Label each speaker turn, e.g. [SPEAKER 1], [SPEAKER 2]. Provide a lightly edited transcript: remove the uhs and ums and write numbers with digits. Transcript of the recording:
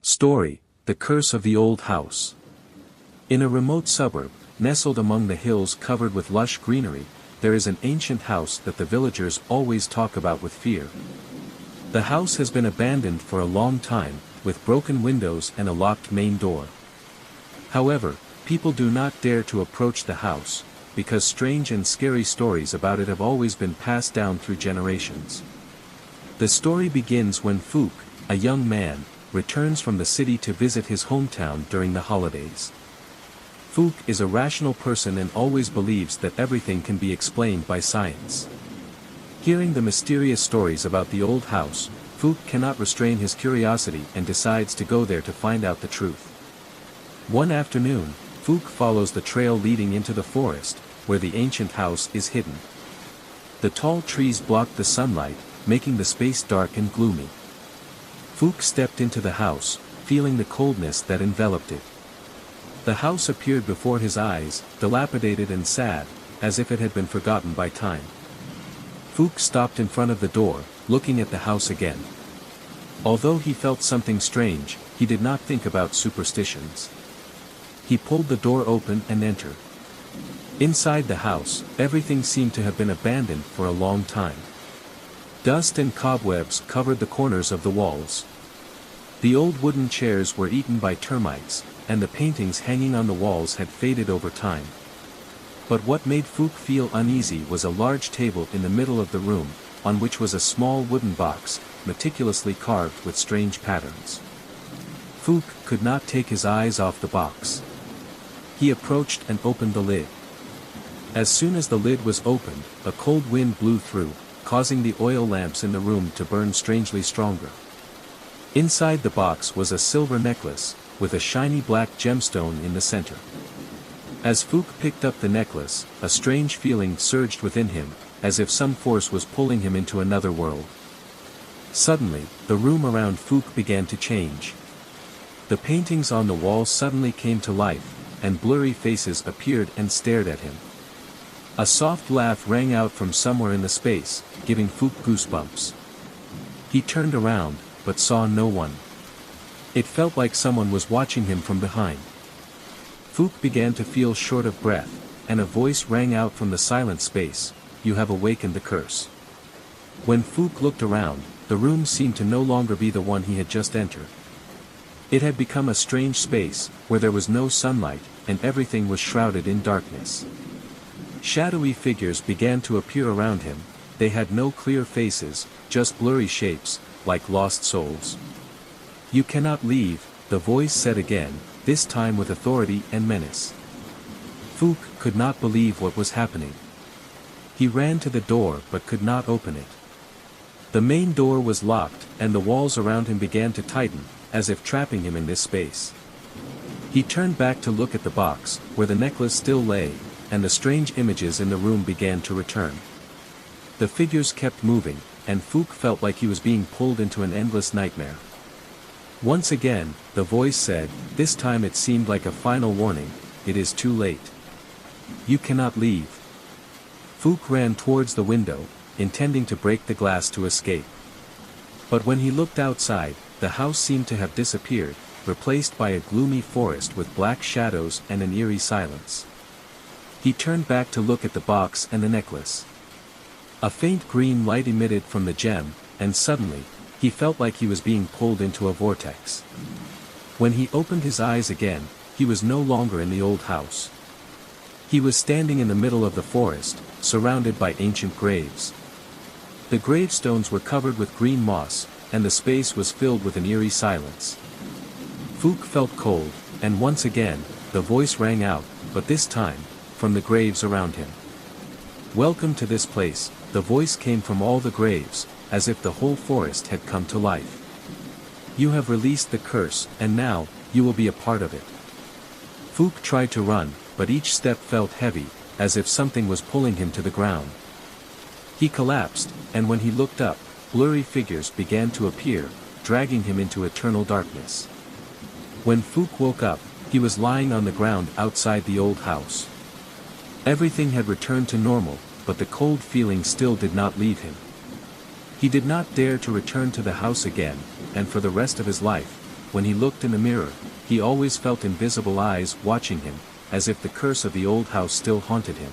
[SPEAKER 1] Story: The Curse of the Old House. In a remote suburb, nestled among the hills covered with lush greenery, there is an ancient house that the villagers always talk about with fear. The house has been abandoned for a long time, with broken windows and a locked main door. However, people do not dare to approach the house, because strange and scary stories about it have always been passed down through generations. The story begins when Fook, a young man, returns from the city to visit his hometown during the holidays. Fook is a rational person and always believes that everything can be explained by science. Hearing the mysterious stories about the old house, Fook cannot restrain his curiosity and decides to go there to find out the truth. One afternoon, Fook follows the trail leading into the forest, where the ancient house is hidden. The tall trees block the sunlight, making the space dark and gloomy. Fook stepped into the house, feeling the coldness that enveloped it. The house appeared before his eyes, dilapidated and sad, as if it had been forgotten by time. Fook stopped in front of the door, looking at the house again. Although he felt something strange, he did not think about superstitions. He pulled the door open and entered. Inside the house, everything seemed to have been abandoned for a long time. Dust and cobwebs covered the corners of the walls. The old wooden chairs were eaten by termites, and the paintings hanging on the walls had faded over time. But what made Fook feel uneasy was a large table in the middle of the room, on which was a small wooden box, meticulously carved with strange patterns. Fook could not take his eyes off the box. He approached and opened the lid. As soon as the lid was opened, a cold wind blew through, causing the oil lamps in the room to burn strangely stronger. Inside the box was a silver necklace, with a shiny black gemstone in the center. As Fook picked up the necklace, a strange feeling surged within him, as if some force was pulling him into another world. Suddenly, the room around Fook began to change. The paintings on the walls suddenly came to life, and blurry faces appeared and stared at him. A soft laugh rang out from somewhere in the space, giving Fook goosebumps. He turned around, but saw no one. It felt like someone was watching him from behind. Fook began to feel short of breath, and a voice rang out from the silent space, "You have awakened the curse." When Fook looked around, the room seemed to no longer be the one he had just entered. It had become a strange space, where there was no sunlight, and everything was shrouded in darkness. Shadowy figures began to appear around him. They had no clear faces, just blurry shapes, like lost souls. "You cannot leave," the voice said again, this time with authority and menace. Fook could not believe what was happening. He ran to the door but could not open it. The main door was locked, and the walls around him began to tighten, as if trapping him in this space. He turned back to look at the box, where the necklace still lay, and the strange images in the room began to return. The figures kept moving, and Fook felt like he was being pulled into an endless nightmare. Once again, the voice said, this time it seemed like a final warning, "It is too late. You cannot leave." Fook ran towards the window, intending to break the glass to escape. But when he looked outside, the house seemed to have disappeared, replaced by a gloomy forest with black shadows and an eerie silence. He turned back to look at the box and the necklace. A faint green light emitted from the gem, and suddenly, he felt like he was being pulled into a vortex. When he opened his eyes again, he was no longer in the old house. He was standing in the middle of the forest, surrounded by ancient graves. The gravestones were covered with green moss, and the space was filled with an eerie silence. Fook felt cold, and once again, the voice rang out, but this time, from the graves around him. "Welcome to this place," the voice came from all the graves, as if the whole forest had come to life. "You have released the curse, and now, you will be a part of it." Fook tried to run, but each step felt heavy, as if something was pulling him to the ground. He collapsed, and when he looked up, blurry figures began to appear, dragging him into eternal darkness. When Fook woke up, he was lying on the ground outside the old house. Everything had returned to normal, but the cold feeling still did not leave him. He did not dare to return to the house again, and for the rest of his life, when he looked in the mirror, he always felt invisible eyes watching him, as if the curse of the old house still haunted him.